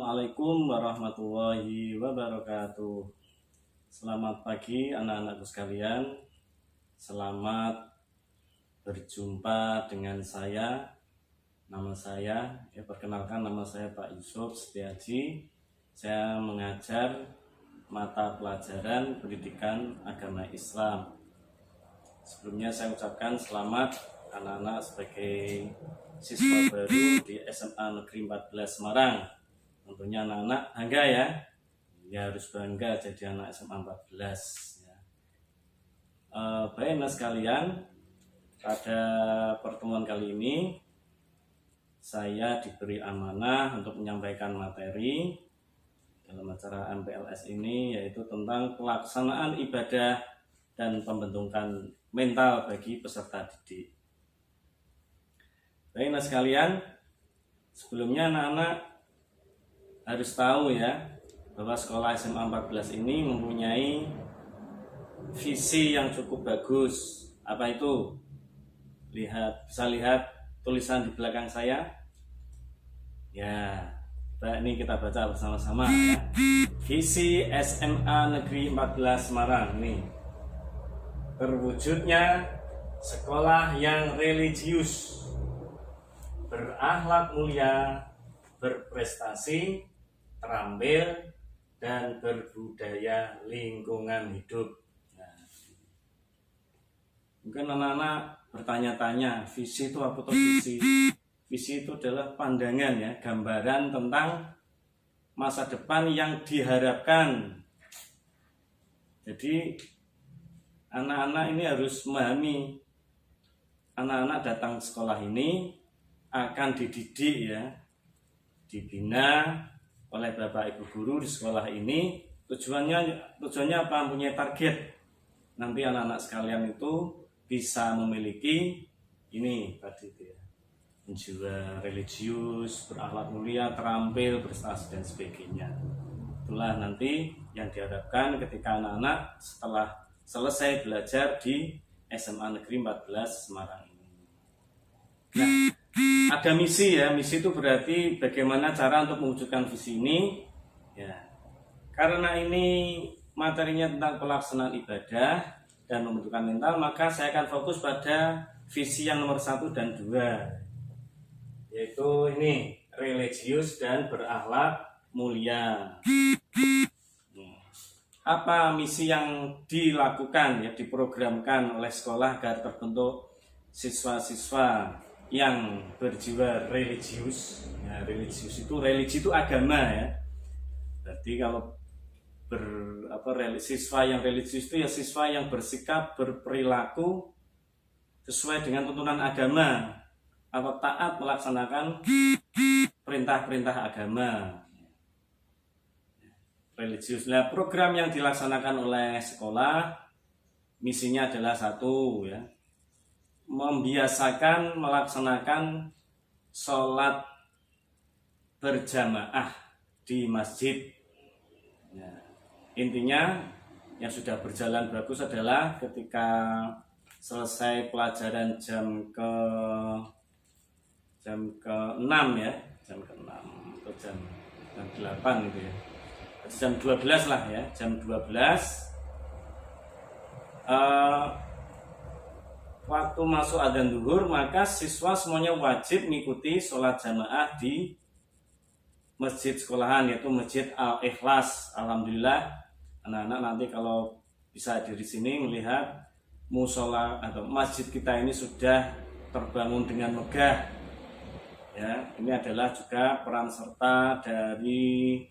Assalamualaikum warahmatullahi wabarakatuh. Selamat pagi anak-anakku sekalian. Selamat berjumpa dengan saya. Nama saya, perkenalkan nama saya Pak Yusuf Setiaji. Saya mengajar mata pelajaran pendidikan agama Islam. Sebelumnya saya ucapkan selamat anak-anak sebagai siswa baru di SMA Negeri 14 Semarang. Tentunya anak-anak bangga ya harus bangga jadi anak SMA 14 ya. Baik anak sekalian, pada pertemuan kali ini saya diberi amanah untuk menyampaikan materi dalam acara MPLS ini, yaitu tentang pelaksanaan ibadah dan pembentukan mental bagi peserta didik. Baik anak sekalian, sebelumnya anak-anak harus tahu bahwa sekolah SMA 14 ini mempunyai visi yang cukup bagus. Apa itu? Bisa lihat tulisan di belakang saya. Ini kita baca bersama-sama ya. Visi SMA Negeri 14 Semarang ini terwujudnya sekolah yang religius, berakhlak mulia, berprestasi, terampil, dan berbudaya lingkungan hidup. Mungkin anak-anak bertanya-tanya, visi itu apa tuh visi? Visi itu adalah pandangan gambaran tentang masa depan yang diharapkan. Jadi anak-anak ini harus memahami, anak-anak datang ke sekolah ini akan dididik dibina oleh Bapak Ibu guru di sekolah ini. Tujuannya apa? Mempunyai target. Nanti anak-anak sekalian itu bisa memiliki ini tadi jiwa religius, berakhlak mulia, terampil, berprestasi dan sebagainya. Itulah nanti yang diharapkan ketika anak-anak setelah selesai belajar di SMA Negeri 14 Semarang ini. Ada misi misi itu berarti bagaimana cara untuk mewujudkan visi ini karena ini materinya tentang pelaksanaan ibadah dan membentukan mental, maka saya akan fokus pada visi yang nomor 1 dan 2, yaitu ini religius dan berakhlak mulia. Apa misi yang dilakukan diprogramkan oleh sekolah agar terbentuk siswa-siswa yang berjiwa religius. Religius itu, religi itu agama Berarti kalau siswa yang religius itu siswa yang bersikap, berperilaku sesuai dengan tuntunan agama atau taat melaksanakan perintah-perintah agama. Religius. Program yang dilaksanakan oleh sekolah misinya adalah 1 membiasakan melaksanakan sholat berjamaah di masjid. Intinya yang sudah berjalan bagus adalah ketika selesai pelajaran jam ke-6 jam ke-6 atau jam 8 gitu jam 12 lah jam 12 waktu masuk adzan zuhur, maka siswa semuanya wajib mengikuti sholat jamaah di masjid sekolahan, yaitu Masjid Al-Ikhlas. Alhamdulillah anak-anak nanti kalau bisa di sini melihat musola atau masjid kita ini sudah terbangun dengan megah ini adalah juga peran serta dari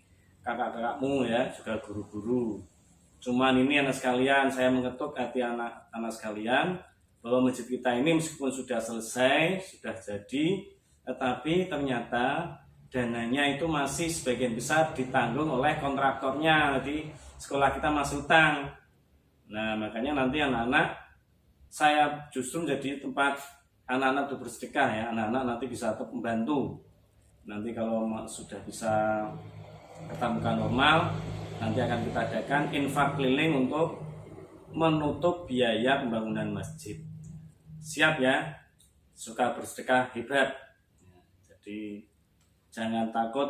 kakak-kakakmu juga guru-guru. Cuman ini anak sekalian, saya mengetuk hati anak-anak sekalian bahwa masjid kita ini meskipun sudah selesai, sudah jadi, tetapi ternyata dananya itu masih sebagian besar ditanggung oleh kontraktornya. Jadi sekolah kita masih utang. Makanya nanti anak-anak, saya justru menjadi tempat anak-anak untuk bersedekah anak-anak nanti bisa tetap membantu. Nanti kalau sudah bisa ketemukan normal, nanti akan kita adakan infak keliling untuk menutup biaya pembangunan masjid. Siap suka bersedekah hebat. Jadi jangan takut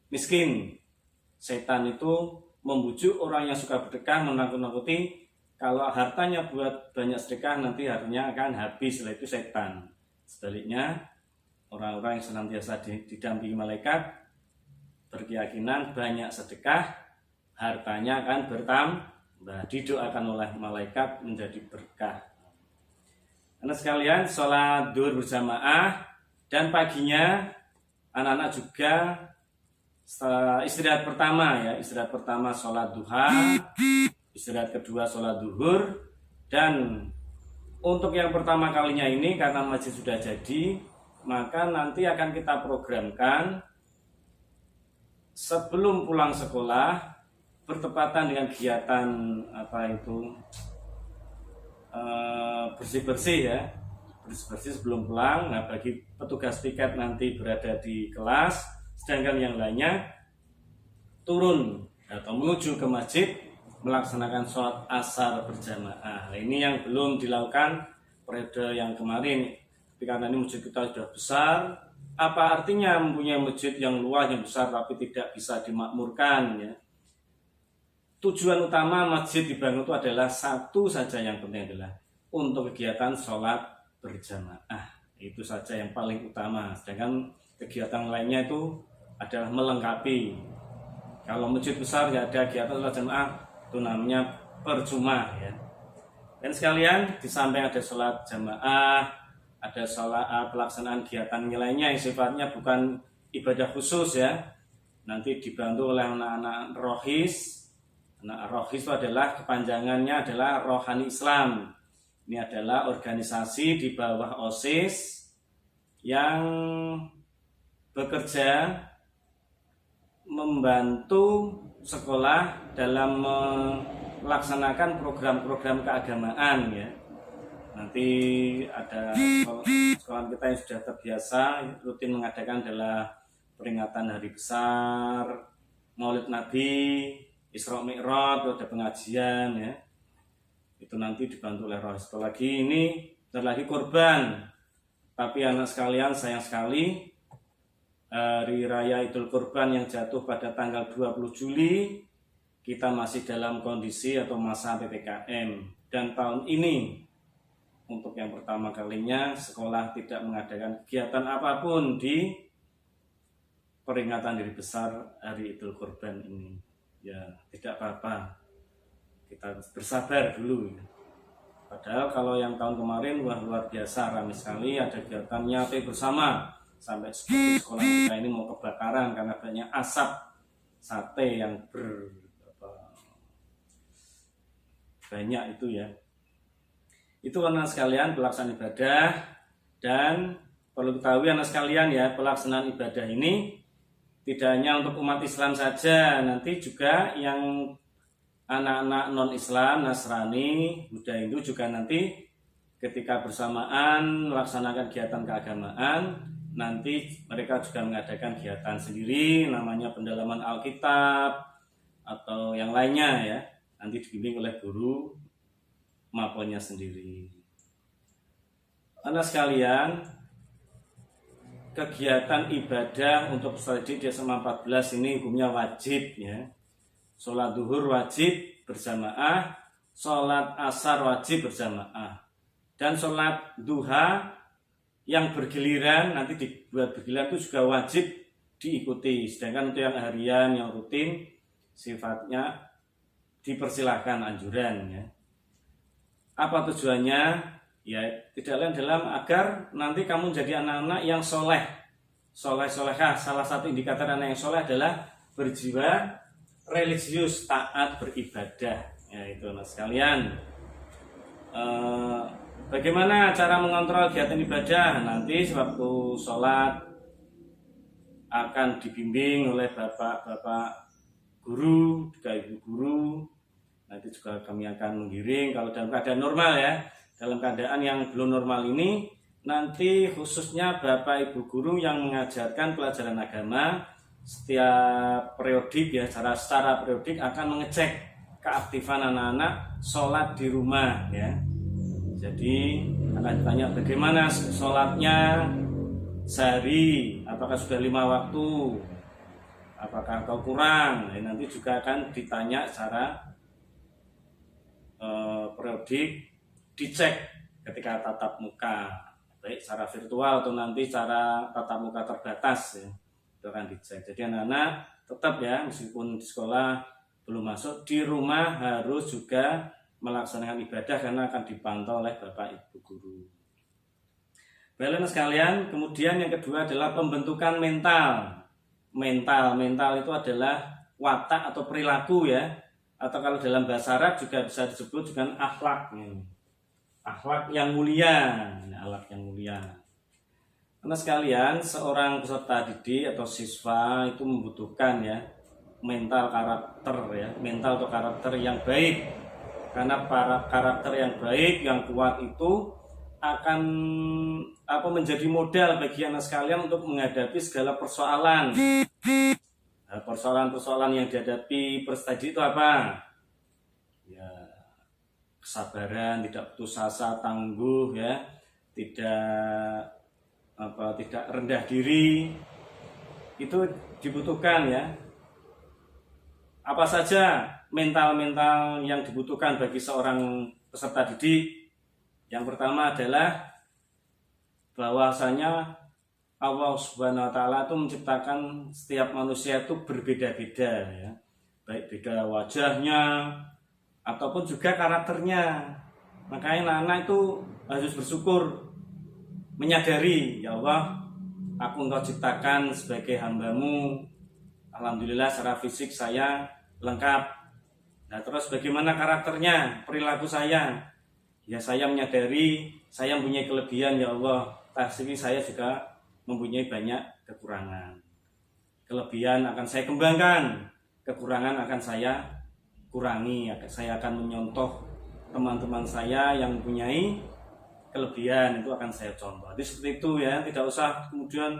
miskin. Setan itu membujuk orang yang suka bersedekah, menakut-nakuti kalau hartanya buat banyak sedekah nanti hartanya akan habis. Setelah itu setan. Sebaliknya, orang-orang yang senantiasa didampingi malaikat berkeyakinan banyak sedekah, hartanya akan bertambah, didoakan oleh malaikat menjadi berkah. Anak sekalian, sholat duhur berjamaah dan paginya anak-anak juga istirahat pertama ya, istirahat pertama sholat duha, istirahat kedua sholat duhur. Dan untuk yang pertama kalinya ini karena masjid sudah jadi, maka nanti akan kita programkan sebelum pulang sekolah bertepatan dengan kegiatan bersih-bersih ya, bersih-bersih sebelum pulang. Nah, bagi petugas piket nanti berada di kelas, sedangkan yang lainnya turun atau menuju ke masjid melaksanakan sholat asar berjamaah. Nah, ini yang belum dilakukan periode yang kemarin. Tapi karena ini masjid kita sudah besar, apa artinya mempunyai masjid yang luas, yang besar tapi tidak bisa dimakmurkan ya? Tujuan utama masjid dibangun itu adalah satu saja, yang penting adalah untuk kegiatan sholat berjamaah. Itu saja yang paling utama. Sedangkan kegiatan lainnya itu adalah melengkapi. Kalau masjid besar nggak ada kegiatan sholat jamaah, itu namanya percuma ya. Dan sekalian, di samping ada sholat jamaah, ada sholat pelaksanaan kegiatan lainnya yang sifatnya bukan ibadah khusus ya. Nanti dibantu oleh anak-anak rohis. Nah, rohis itu adalah kepanjangannya adalah Rohani Islam. Ini adalah organisasi di bawah OSIS yang bekerja membantu sekolah dalam melaksanakan program-program keagamaan ya. Nanti ada sekolah kita yang sudah terbiasa rutin mengadakan adalah peringatan hari besar, Maulid Nabi, Isra Mi'raj, ada pengajian ya. Itu nanti dibantu oleh roh. Sekali lagi ini lagi korban. Tapi anak sekalian, sayang sekali Hari Raya Idul Kurban yang jatuh pada tanggal 20 Juli kita masih dalam kondisi atau masa PPKM. Dan tahun ini untuk yang pertama kalinya sekolah tidak mengadakan kegiatan apapun di peringatan hari besar Hari Idul Kurban ini. Ya, tidak apa-apa. Kita bersabar dulu. Padahal kalau yang tahun kemarin luar biasa, ramai sekali, ada kegiatan nyate bersama. Sampai seperti sekolah kita ini mau kebakaran karena banyak asap sate yang banyak itu ya. Itu anak sekalian pelaksanaan ibadah. Dan perlu ketahui anak sekalian ya, pelaksanaan ibadah ini tidak hanya untuk umat Islam saja, nanti juga yang anak-anak non-Islam, Nasrani, Buddha, Hindu juga nanti ketika bersamaan melaksanakan kegiatan keagamaan, nanti mereka juga mengadakan kegiatan sendiri, namanya pendalaman Alkitab atau yang lainnya ya, nanti dibimbing oleh guru maupunnya sendiri. Anak sekalian, kegiatan ibadah untuk peserta didik di SMA 14 ini hukumnya wajib ya. Sholat duhur wajib berjamaah, sholat asar wajib berjamaah, dan sholat duha yang bergiliran nanti dibuat bergiliran itu juga wajib diikuti. Sedangkan untuk yang harian yang rutin sifatnya dipersilahkan, anjuran ya. Apa tujuannya? Ya, tidak lain dalam agar nanti kamu jadi anak-anak yang solehah. Salah satu indikator anak yang soleh adalah berjiwa religius, taat beribadah. Ya, itu anak sekalian. Bagaimana cara mengontrol kegiatan ibadah? Nanti sewaktu sholat akan dibimbing oleh bapak-bapak guru, juga ibu guru. Nanti juga kami akan menggiring kalau dalam keadaan normal ya. Dalam keadaan yang belum normal ini, nanti khususnya Bapak Ibu Guru yang mengajarkan pelajaran agama setiap periodik ya, secara periodik akan mengecek keaktifan anak-anak sholat di rumah ya. Jadi akan ditanya bagaimana sholatnya sehari, apakah sudah 5 waktu, apakah kau kurang. Nah, nanti juga akan ditanya secara periodik, dicek ketika tatap muka, baik secara virtual atau nanti secara tatap muka terbatas ya, itu akan dicek. Jadi anak-anak tetap ya, meskipun di sekolah belum masuk, di rumah harus juga melaksanakan ibadah karena akan dipantau oleh Bapak Ibu guru. Baik sekalian, kemudian yang kedua adalah pembentukan mental. Mental itu adalah watak atau perilaku ya, atau kalau dalam bahasa Arab juga bisa disebut dengan akhlak. Akhlak yang mulia, akhlak yang mulia. Karena sekalian, seorang peserta didik atau siswa itu membutuhkan ya mental karakter ya, mental atau karakter yang baik. Karena para karakter yang baik, yang kuat itu akan menjadi modal bagi anak sekalian untuk menghadapi segala persoalan. Nah, persoalan-persoalan yang dihadapi peserta didik itu apa? Ya, kesabaran, tidak putus asa, tangguh ya, tidak rendah diri, itu dibutuhkan ya. Apa saja mental-mental yang dibutuhkan bagi seorang peserta didik? Yang pertama adalah bahwasanya Allah Subhanahu wa taala itu menciptakan setiap manusia itu berbeda-beda ya. Baik beda wajahnya ataupun juga karakternya. Makanya anak-anak itu harus bersyukur, menyadari, ya Allah, aku Engkau ciptakan sebagai hamba-Mu. Alhamdulillah secara fisik saya lengkap. Nah, terus bagaimana karakternya, perilaku saya? Ya, saya menyadari saya mempunyai kelebihan, ya Allah. Tapi saya juga mempunyai banyak kekurangan. Kelebihan akan saya kembangkan, kekurangan akan saya kurangi. Saya akan menyontoh teman-teman saya yang mempunyai kelebihan, itu akan saya contoh. Jadi seperti itu ya, tidak usah kemudian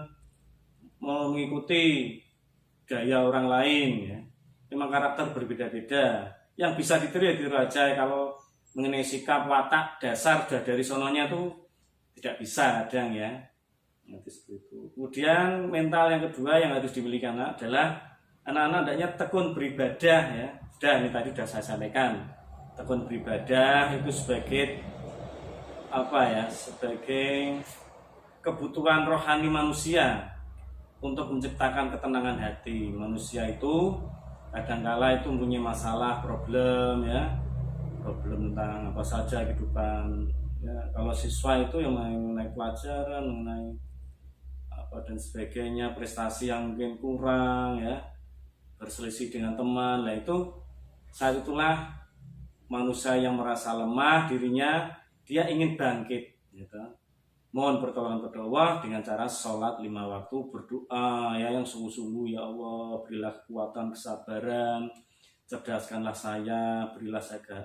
mengikuti gaya orang lain ya. Memang karakter berbeda-beda. Yang bisa ditiru ya ditiru aja. Kalau mengenai sikap, watak, dasar sudah dari sononya tuh tidak bisa kadang ya. Nanti seperti itu. Kemudian mental yang kedua yang harus dimiliki anak adalah anak-anak hendaknya tekun beribadah ya. Sudah, ini tadi sudah saya sampaikan. Tekun beribadah itu sebagai sebagai kebutuhan rohani manusia untuk menciptakan ketenangan hati. Manusia itu kadangkala itu mempunyai masalah, problem ya, problem tentang apa saja kehidupan ya. Kalau siswa itu yang mengenai pelajaran, mengenai apa dan sebagainya, prestasi yang mungkin kurang ya, berselisih dengan teman, lah itu saat itulah manusia yang merasa lemah dirinya, dia ingin bangkit gitu. Mohon pertolongan kepada Allah dengan cara sholat 5 waktu, berdoa ya yang sungguh-sungguh, ya Allah berilah kekuatan, kesabaran, cerdaskanlah saya, berilah saya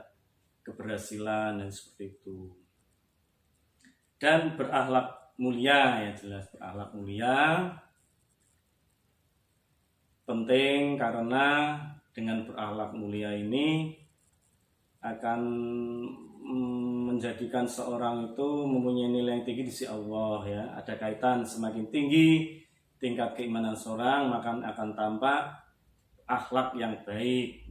keberhasilan dan seperti itu. Dan berakhlak mulia ya, jelas berakhlak mulia penting karena dengan berakhlak mulia ini akan menjadikan seorang itu mempunyai nilai yang tinggi di sisi Allah ya. Ada kaitan semakin tinggi tingkat keimanan seorang, maka akan tampak akhlak yang baik.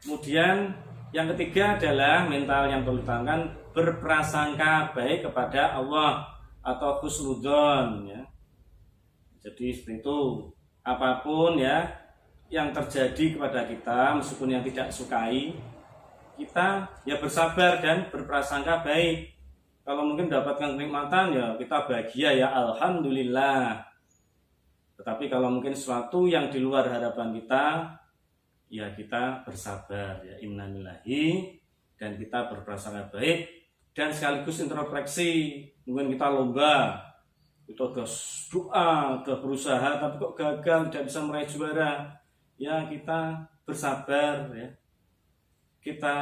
Kemudian yang ketiga adalah mental yang perlu ditangkan, berprasangka baik kepada Allah atau husnudzon ya. Jadi seperti itu, apapun ya yang terjadi kepada kita, meskipun yang tidak sukai, kita ya bersabar dan berprasangka baik. Kalau mungkin mendapatkan kenikmatan ya kita bahagia ya alhamdulillah. Tetapi kalau mungkin sesuatu yang di luar harapan kita, ya kita bersabar ya, innalillahi, dan kita berprasangka baik dan sekaligus introspeksi. Mungkin kita lomba, kita udah doa, udah berusaha tapi kok gagal, tidak bisa meraih juara. Ya kita bersabar ya. Kita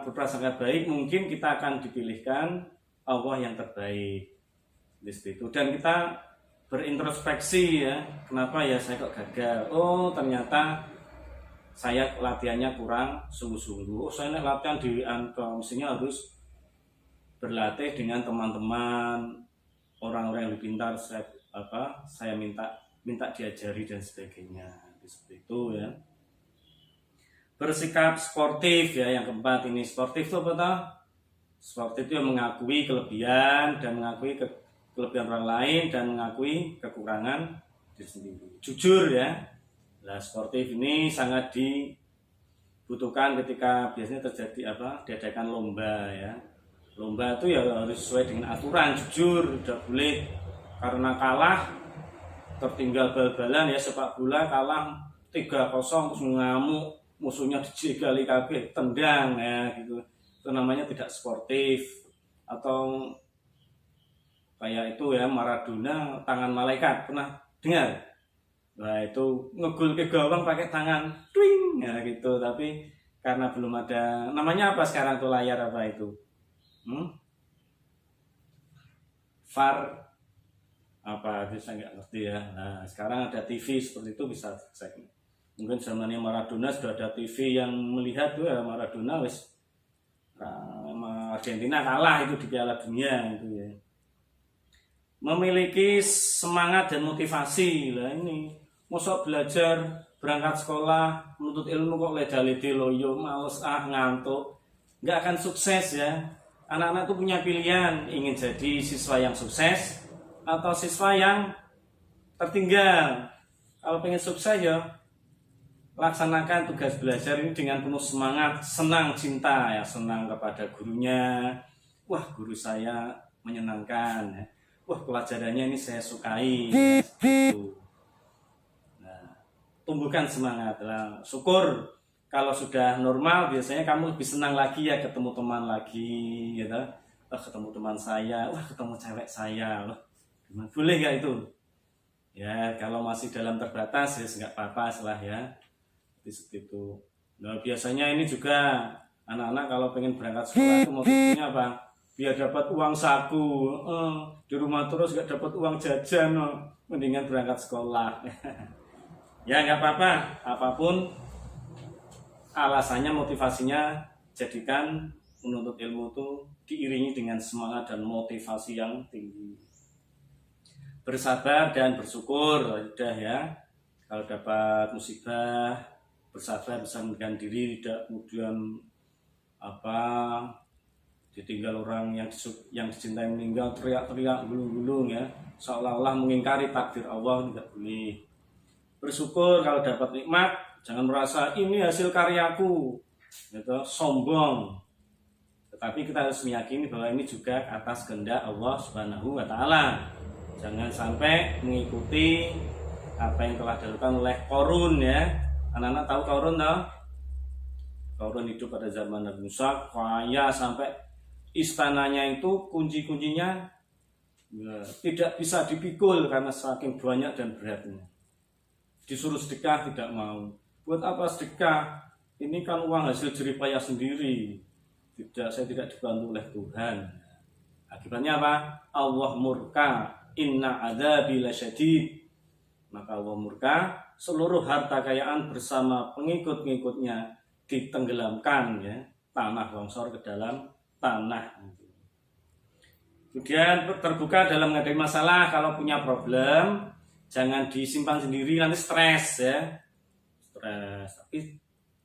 berprasangka baik, mungkin kita akan dipilihkan Allah yang terbaik di situ. Dan kita berintrospeksi ya, kenapa ya saya kok gagal? Oh ternyata saya latihannya kurang sungguh-sungguh. Oh saya latihan di mestinya harus berlatih dengan teman-teman orang-orang yang lebih pintar. Saya minta minta diajari dan sebagainya. Seperti itu ya. Bersikap sportif ya, yang keempat ini. Sportif itu apa toh? Sportif itu yang mengakui kelebihan dan mengakui kelebihan orang lain dan mengakui kekurangan diri sendiri. Jujur ya. Nah, sportif ini sangat dibutuhkan ketika biasanya terjadi diadakan lomba ya. Lomba itu ya harus sesuai dengan aturan, jujur, tidak boleh karena kalah tertinggal bal-balan ya, sepak bola kalah 3-0 terus ngamuk, musuhnya dijegali kabeh, tendang ya gitu. Itu namanya tidak sportif. Atau kayak itu ya, Maradona tangan malaikat, pernah dengar? Nah itu ngegul ke gawang pakai tangan twing ya gitu, tapi karena belum ada namanya apa sekarang tuh layar apa itu? VAR apa bisa nggak ngerti ya. Nah sekarang ada TV seperti itu, bisa cek. Mungkin zamannya Maradona sudah ada TV yang melihat tuh ya, Maradona wis Argentina kalah itu di Piala Dunia itu ya. Memiliki semangat dan motivasi lah ini. Mosok belajar, berangkat sekolah, menuntut ilmu kok leda-lede loyo, males ngantuk, nggak akan sukses ya. Anak-anak tuh punya pilihan, ingin jadi siswa yang sukses atau siswa yang tertinggal. Kalau pengen sukses ya laksanakan tugas belajar ini dengan penuh semangat, senang, cinta ya, senang kepada gurunya. Wah, guru saya menyenangkan ya. Wah, pelajarannya ini saya sukai ya, gitu. Nah, tumbuhkan semangat lah. Syukur kalau sudah normal biasanya kamu lebih senang lagi ya, ketemu teman lagi gitu. Wah, ketemu teman saya, wah ketemu cewek saya loh. Gimana, boleh nggak itu? Ya, kalau masih dalam terbatas ya nggak apa-apa lah ya. Seperti itu. Nah, biasanya ini juga anak-anak kalau pengen berangkat sekolah itu motifnya apa? Biar dapat uang saku. Di rumah terus nggak dapat uang jajan, mendingan berangkat sekolah. Ya nggak apa-apa, apapun alasannya, motivasinya, jadikan menuntut ilmu itu diiringi dengan semangat dan motivasi yang tinggi. Bersabar dan bersyukur, sudah ya. Kalau dapat musibah, bersabar, bisa menekan diri, tidak kemudian ditinggal orang yang dicintai meninggal, teriak-teriak, gulung-gulung ya, seolah-olah mengingkari takdir Allah, tidak boleh. Bersyukur kalau dapat nikmat, jangan merasa ini hasil karyaku, gitu, sombong. Tetapi kita harus meyakini bahwa ini juga atas kehendak Allah Subhanahu wa Ta'ala. Jangan sampai mengikuti apa yang telah dilakukan oleh Qarun ya. Anak-anak tahu Qarun toh? Qarun hidup pada zaman Nabi Musa, kaya sampai istananya itu kunci-kuncinya ya, tidak bisa dipikul karena saking banyak dan beratnya. Disuruh sedekah tidak mau. Buat apa sedekah? Ini kan uang hasil jerih payah sendiri. Tidak, saya tidak dibantu oleh Tuhan. Akibatnya apa? Allah murka. Inna adzabi lasyadid. Maka Allah murka, seluruh harta kekayaan bersama pengikut-pengikutnya ditenggelamkan ya, tanah longsor ke dalam tanah. Kemudian terbuka dalam menghadapi masalah. Kalau punya problem jangan disimpan sendiri, nanti stres ya. Stres, tapi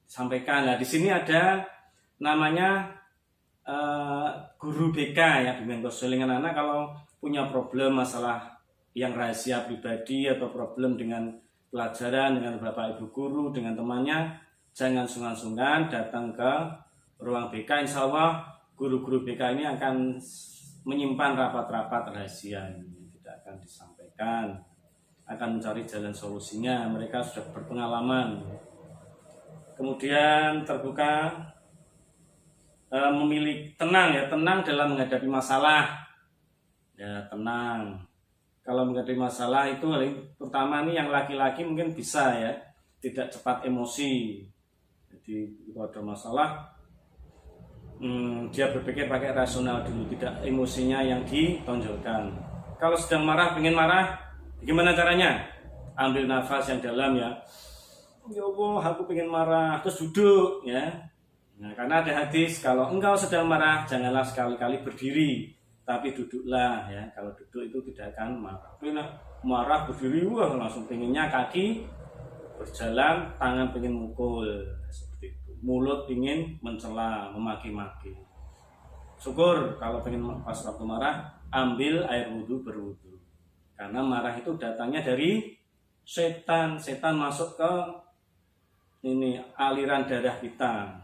sampaikan. Nah, di sini ada namanya guru BK ya, bimbingan konseling anak-anak. Kalau punya problem masalah yang rahasia pribadi atau problem dengan pelajaran, dengan bapak ibu guru, dengan temannya, jangan sungkan-sungkan datang ke ruang BK. Insya Allah guru-guru BK ini akan menyimpan rapat-rapat rahasia ini, tidak akan disampaikan, akan mencari jalan solusinya. Mereka sudah berpengalaman. Kemudian terbuka, memilih tenang ya, tenang dalam menghadapi masalah ya, tenang. Kalau menghadapi masalah itu pertama nih yang laki-laki mungkin bisa ya, tidak cepat emosi. Jadi kalau ada masalah dia berpikir pakai rasional dulu, tidak emosinya yang ditonjolkan. Kalau sedang marah, pengen marah, gimana caranya? Ambil nafas yang dalam ya. Ya Allah, aku pengen marah, terus duduk ya. Nah, karena ada hadis, kalau engkau sedang marah, janganlah sekali-kali berdiri, tapi duduklah ya. Kalau duduk itu tidak akan marah. marah berdiri, wah langsung pinginnya kaki berjalan, tangan pengen mukul, seperti itu. Mulut ingin mencela, memaki-maki. Syukur kalau pengen pas waktu marah, ambil air wudhu berwudhu. Karena marah itu datangnya dari setan. Setan masuk ke ini aliran darah kita.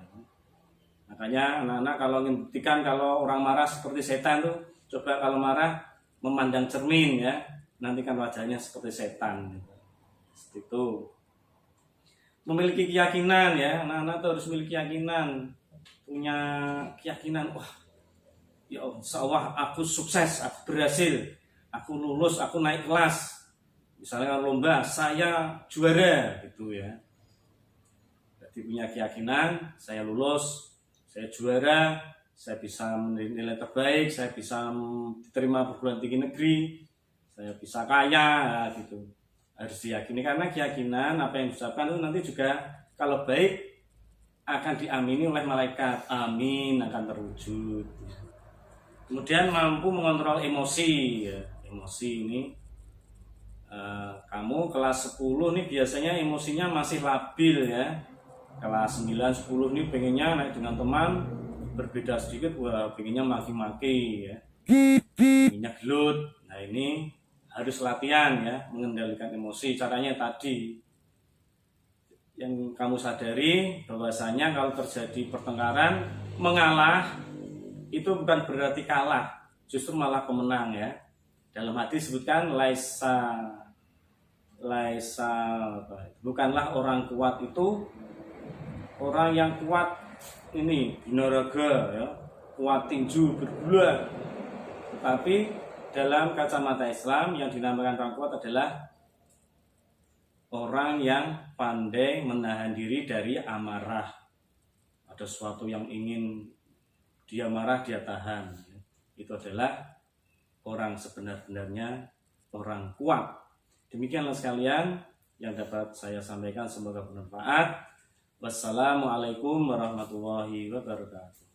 Makanya anak-anak kalau ingin buktikan kalau orang marah seperti setan tuh, coba kalau marah memandang cermin ya, nanti kan wajahnya seperti setan. Seperti itu. Memiliki keyakinan ya, anak-anak tuh harus memiliki keyakinan, punya keyakinan, wah ya insya Allah aku sukses, aku berhasil, aku lulus, aku naik kelas. Misalnya lomba, saya juara gitu ya. Jadi punya keyakinan, saya lulus, saya juara, saya bisa nilai terbaik, saya bisa diterima perguruan tinggi negeri, saya bisa kaya gitu. Harus diyakini, karena keyakinan apa yang diucapkan itu nanti juga kalau baik akan diamini oleh malaikat. Amin, akan terwujud. Kemudian mampu mengontrol emosi ya. Emosi ini kamu kelas 10 nih biasanya emosinya masih labil ya. Kelas 9, 10 nih pengennya naik dengan teman, berbeda sedikit, wah pengennya maki-maki ya, pengennya gelut. Nah ini harus latihan ya, mengendalikan emosi. Caranya tadi yang kamu sadari bahwasanya kalau terjadi pertengkaran, mengalah itu bukan berarti kalah, justru malah pemenang ya. Dalam hadis disebutkan bukanlah orang kuat itu orang yang kuat ini binaraga ya, kuat tinju bergula. Tetapi dalam kacamata Islam yang dinamakan orang kuat adalah orang yang pandai menahan diri dari amarah. Ada sesuatu yang ingin dia marah, dia tahan. Itu adalah orang sebenar-benarnya orang kuat. Demikianlah sekalian yang dapat saya sampaikan, semoga bermanfaat. Wassalamualaikum warahmatullahi wabarakatuh.